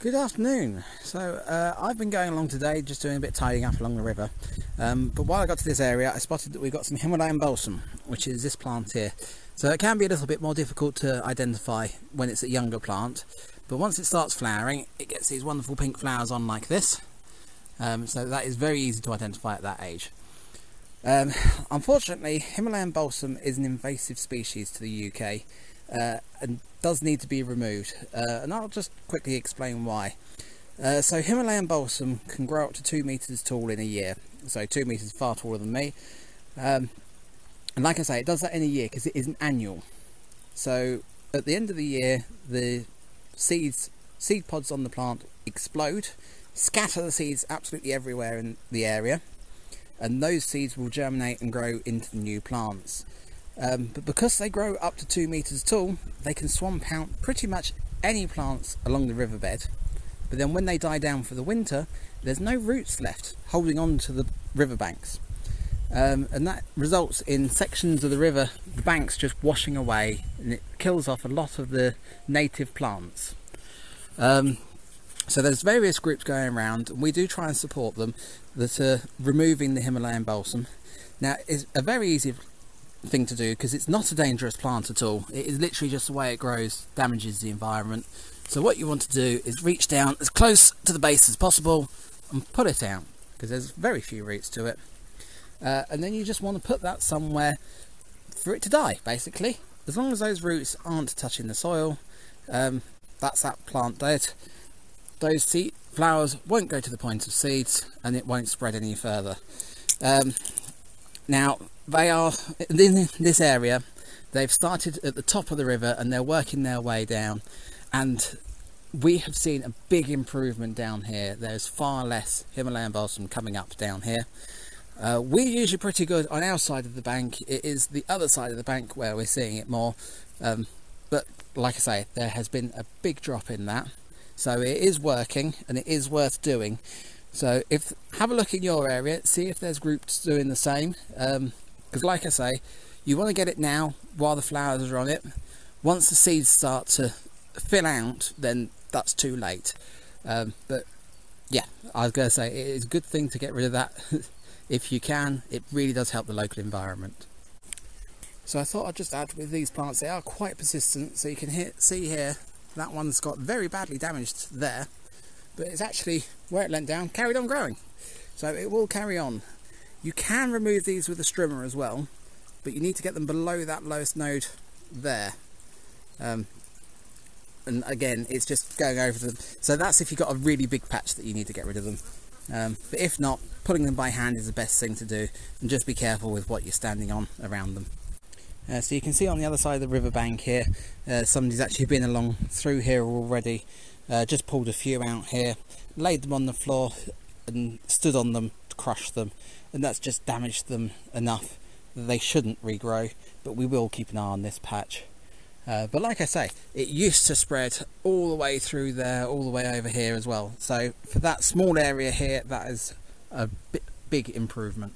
Good afternoon. I've been going along today just doing a bit of tidying up along the river, but while I got to this area I spotted that we've got some Himalayan balsam, which is this plant here. So it can be a little bit more difficult to identify when it's a younger plant, but once it starts flowering it gets these wonderful pink flowers on like this, so that is very easy to identify at that age. Unfortunately, Himalayan balsam is an invasive species to the UK and does need to be removed, and I'll just quickly explain why. So Himalayan balsam can grow up to 2 meters tall in a year, so 2 meters is far taller than me, and like I say, it does that in a year because it isn't annual. So at the end of the year the seed pods on the plant explode, scatter the seeds absolutely everywhere in the area, and those seeds will germinate and grow into the new plants. But because they grow up to 2 meters tall, they can swamp out pretty much any plants along the riverbed. But then when they die down for the winter, there's no roots left holding on to the riverbanks. And that results in sections of the river, the banks just washing away, and it kills off a lot of the native plants. So there's various groups going around, and we do try and support them that are removing the Himalayan balsam. Now, it's a very easy thing to do because it's not a dangerous plant at all. It is literally just the way it grows damages the environment. So what you want to do is reach down as close to the base as possible and pull it out, because there's very few roots to it, and then you just want to put that somewhere for it to die, basically. As long as those roots aren't touching the soil, that's that plant dead. Those flowers won't go to the point of seeds and it won't spread any further. Now, they are in this area. They've started at the top of the river and they're working their way down, and we have seen a big improvement down here. There's far less Himalayan balsam coming up down here. We're usually pretty good on our side of the bank. It is the other side of the bank where we're seeing it more, but like I say, there has been a big drop in that. So it is working and it is worth doing. So have a look in your area, see if there's groups doing the same, because like I say, you want to get it now while the flowers are on it. Once the seeds start to fill out, then that's too late. But yeah, I was going to say, it is a good thing to get rid of that if you can. It really does help the local environment. So I thought I'd just add, with these plants, they are quite persistent. So you can see here, that one's got very badly damaged there, but it's actually, where it leant down, carried on growing. So it will carry on. You can remove these with a strimmer as well, but you need to get them below that lowest node there. And again, it's just going over them. So that's if you've got a really big patch that you need to get rid of them. But if not, pulling them by hand is the best thing to do, and just be careful with what you're standing on around them. So you can see on the other side of the riverbank here, somebody's actually been along through here already, just pulled a few out here, laid them on the floor and stood on them to crush them, and that's just damaged them enough that they shouldn't regrow, but we will keep an eye on this patch. But like I say, it used to spread all the way through there, all the way over here as well. So for that small area here, that is a big improvement.